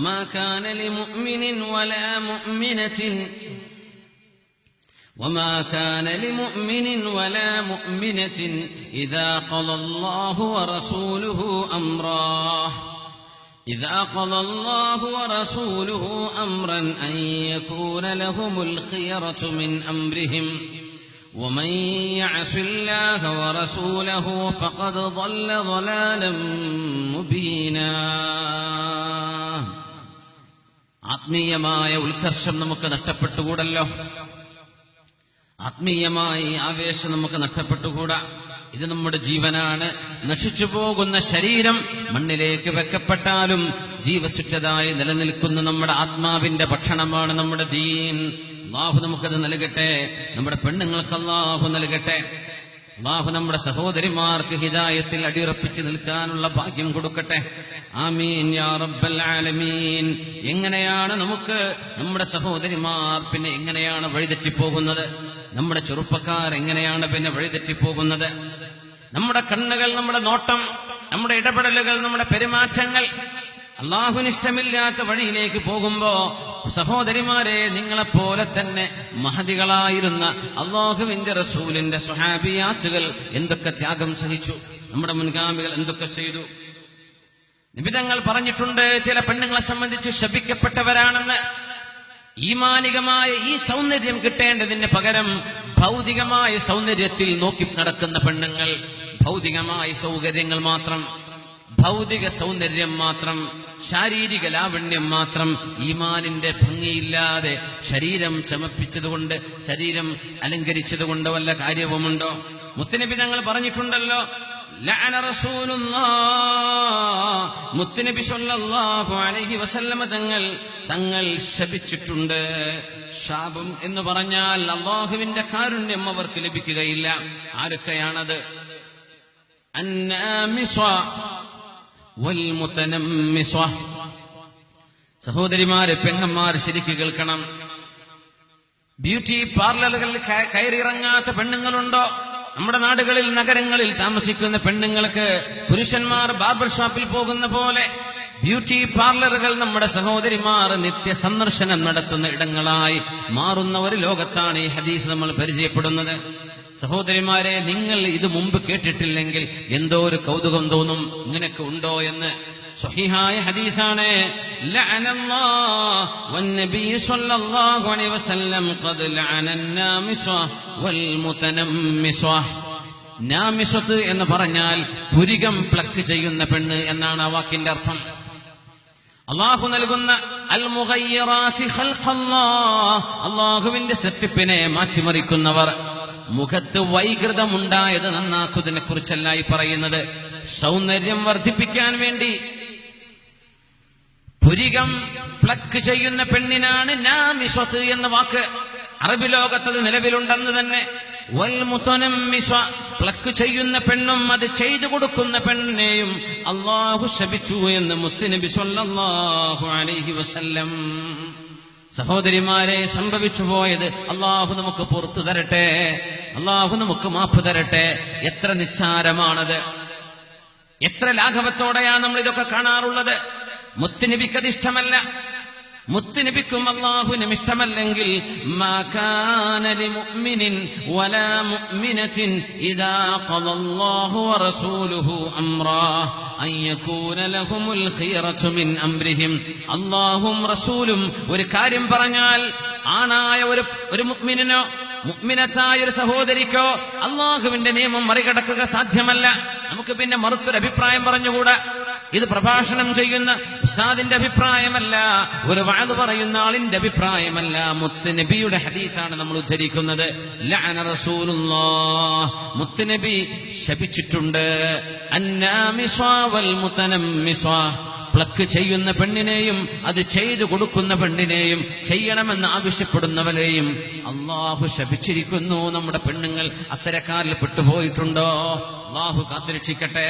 وما كان لمؤمن ولا مؤمنة إذا قضى الله ورسوله أمرا أن يكون لهم الخيرة من أمرهم ومن يعص الله ورسوله فقد ضل ضلالا مبينا. ആത്മീയമായ ഉത്കർഷം നമുക്ക് നഷ്ടപ്പെട്ടുകൂടല്ലോ, ആത്മീയമായ ആവേശം നമുക്ക് നഷ്ടപ്പെട്ടുകൂടാ. ഇത് നമ്മുടെ ജീവനാണ്. നശിച്ചു പോകുന്ന ശരീരം മണ്ണിലേക്ക് വെക്കപ്പെട്ടാലും ജീവസുറ്റതായി നിലനിൽക്കുന്ന നമ്മുടെ ആത്മാവിന്റെ ഭക്ഷണമാണ് നമ്മുടെ ദീൻ. അല്ലാഹു നമുക്കത് നൽകട്ടെ, നമ്മുടെ പെണ്ണുങ്ങൾക്ക് അല്ലാഹു നൽകട്ടെ. അല്ലാഹു നമ്മുടെ സഹോദരിമാർക്ക് ഹിദായത്തിൽ അടിയുറപ്പിച്ച് നിൽക്കാനുള്ള ഭാഗ്യം കൊടുക്കട്ടെ. ആമീൻ യാ റബ്ബൽ ആലമീൻ. എങ്ങനെയാണ് നമുക്ക് നമ്മുടെ സഹോദരിമാർ പിന്നെ എങ്ങനെയാണ് വഴിതെറ്റിപ്പോകുന്നത്? നമ്മുടെ ചെറുപ്പക്കാർ എങ്ങനെയാണ് പിന്നെ വഴിതെറ്റിപ്പോകുന്നത്? നമ്മുടെ കണ്ണുകൾ, നമ്മുടെ നോട്ടം, നമ്മുടെ ഇടപെടലുകൾ, നമ്മുടെ പെരുമാറ്റങ്ങൾ അല്ലാഹുവിന് ഇഷ്ടമില്ലാത്ത വഴിയിലേക്ക് പോകുമ്പോ, സഹോദരിമാരെ, നിങ്ങളെപ്പോലെ തന്നെ മഹദികളായിരുന്ന അല്ലാഹുവിന്റെ റസൂലിന്റെ സ്വഹാബിയാത്തുകൾ എന്തൊക്കെ ത്യാഗം സഹിച്ചു, നമ്മുടെ മുൻഗാമികൾ എന്തൊക്കെ ചെയ്തു. നിബിതങ്ങൾ പറഞ്ഞിട്ടുണ്ട്, ചില പെണ്ണുങ്ങളെ സംബന്ധിച്ച് ശപിക്കപ്പെട്ടവരാണെന്ന്. ഈമാനികമായ ഈ സൗന്ദര്യം കിട്ടേണ്ടതിന് പകരം ഭൗതികമായ സൗന്ദര്യത്തിൽ നോക്കി നടക്കുന്ന പെണ്ണുങ്ങൾ, ഭൗതികമായ സൗകര്യങ്ങൾ മാത്രം, ഭൗതിക സൗന്ദര്യം മാത്രം, ശാരീരിക ലാവണ്യം മാത്രം, ഈമാനിന്റെ ഭംഗിയില്ലാതെ ശരീരം ചമപ്പിച്ചതുകൊണ്ട്, ശരീരം അലങ്കരിച്ചതുകൊണ്ട് വല്ല കാര്യവുമുണ്ടോ? മുത്തുനബി തങ്ങൾ പറഞ്ഞിട്ടുണ്ടല്ലോ, ലഅന റസൂലുള്ളാഹ്, മുത്തുനബി സ്വല്ലല്ലാഹു അലൈഹി വസല്ലമ തങ്ങൾ ശപിച്ചിട്ടുണ്ട്. ശാപം എന്ന് പറഞ്ഞാൽ അല്ലാഹുവിന്റെ കാരുണ്യം അവർക്ക് ലഭിക്കുകയില്ല. ആരൊക്കെയാണത്? അന്നാമിസ വൽ മുതനമ്മിസ. സഹോദരിമാരെ, പെങ്ങന്മാർ ശരിക്ക് കേൾക്കണം. ബ്യൂട്ടി പാർലറുകളിൽ കയറിയിറങ്ങാത്ത പെണ്ണുങ്ങളുണ്ടോ? നമ്മുടെ നാടുകളിൽ, നഗരങ്ങളിൽ താമസിക്കുന്ന പെണ്ണുങ്ങൾക്ക് പുരുഷന്മാർ ബാർബർ ഷോപ്പിൽ പോകുന്ന പോലെ ബ്യൂട്ടി പാർലറുകൾ നമ്മുടെ സഹോദരിമാർ നിത്യ സന്ദർശനം നടത്തുന്ന ഇടങ്ങളായി മാറുന്ന ഒരു ലോകത്താണ് ഈ ഹദീസ് നമ്മൾ പരിചയപ്പെടുന്നത്. സഹോദരിമാരെ, നിങ്ങൾ ഇത് മുമ്പ് കേട്ടിട്ടില്ലെങ്കിൽ എന്തോ ഒരു കൗതുകം തോന്നും, ഇങ്ങനെയൊക്കെ ഉണ്ടോ എന്ന്. സ്വഹീഹായ ഹദീസാണ്. ലഅനല്ലാഹു വന്നബി സ്വല്ലല്ലാഹു അലൈഹി വസല്ലം ഖദ് ലഅനന്നാമിസ വൽ മുതനമ്മിസ. നാമിസത്ത് എന്ന് പറഞ്ഞാൽ പുരികം പ്ലക്ക് ചെയ്യുന്ന പെണ്ണ് എന്നാണ് ആ വാക്കിന്റെ അർത്ഥം. അല്ലാഹു നൽകുന്ന അൽ മുഗയ്യിറാത്തി ഖൽഖല്ലാഹ്, അല്ലാഹുവിന്റെ സെറ്റപ്പിനെ മാറ്റിമറിക്കുന്നവർ. മുഖത്ത് വൈകൃതമുണ്ടായത് നന്നാക്കുന്നതിനെ കുറിച്ചല്ല ഈ പറയുന്നത്. സൗന്ദര്യം വർദ്ധിപ്പിക്കാൻ വേണ്ടി പുരികം പ്ലക്ക് ചെയ്യുന്ന പെണ്ണിനാണ് നാമിസത്ത് എന്ന വാക്ക്. അറബി ലോകത്തത് നിലവിലുണ്ടെന്ന് തന്നെ. വൽ മുതനമ്മിസ, പ്ലക്ക് ചെയ്യുന്ന പെണ്ണും അത് ചെയ്തു കൊടുക്കുന്ന പെണ്ണിനെയും അല്ലാഹു ശപിച്ചു എന്ന് മുത്തുനബി സ്വല്ലല്ലാഹു അലൈഹി വസല്ലം. സഹോദരിമാരെ, സംഭവിച്ചു പോയത് അല്ലാഹു നമുക്ക് പുറത്തു തരട്ടെ, അല്ലാഹു നമുക്ക് മാപ്പ് തരട്ടെ. എത്ര നിസ്സാരമാണത്, എത്ര ലാഘവത്തോടെയാണ് നമ്മൾ ഇതൊക്കെ കാണാറുള്ളത്. മുത്തുനബിക്കത് ഇഷ്ടമല്ല, മുത്തുനബിക്കും അല്ലാഹുവിനും ഇഷ്ടമല്ലെങ്കിൽ മാ കാന ലിമുഅ്മിനിൻ വലാ മുഅ്മിനത്തിൻ ഇദാ ഖദല്ലാഹു വറസൂലുഹു അംറാ അൻ യകൂന ലഹുമുൽ ഖിയറതു മിൻ അംരിഹിം. അല്ലാഹുവും റസൂലും ഒരു കാര്യം പറഞ്ഞാൽ ആണായ ഒരു മുഅ്മിനോ മുഅ്മിനത്തായ ഒരു സഹോദരിക്കോ അല്ലാഹുവിന്റെ നിയമം മറികടക്കുക സാധ്യമല്ല. നമുക്ക് പിന്നെ മറുത്തൊരു അഭിപ്രായം പറഞ്ഞുകൂടാ. ഇത് പ്രഭാഷണം ചെയ്യുന്ന ഉസ്താദിന്റെ അഭിപ്രായമല്ല, ഒരു വഅദ് പറയുന്ന ആളിന്റെ അഭിപ്രായമല്ല. മുത്തുനബിയുടെ ഹദീസാണ് നമ്മൾ ഉദ്ധരിക്കുന്നത്. ലഅന റസൂലുള്ളാഹ്, മുത്തുനബി ശപിച്ചിട്ടുണ്ട്. അന്നാമിസ വൽ മുതനമ്മിസ, പ്ലക്ക് ചെയ്യുന്ന പെണ്ണിനെയും അത് ചെയ്തു കൊടുക്കുന്ന പെണ്ണിനെയും ചെയ്യണമെന്ന് ആവശ്യപ്പെടുന്നവരെയും അല്ലാഹു ശപിച്ചിരിക്കുന്നു. നമ്മുടെ പെണ്ണുങ്ങൾ അത്തരക്കാരിൽ പെട്ടുപോയിട്ടുണ്ടോ? അല്ലാഹു കാത്തുരക്ഷിക്കട്ടെ.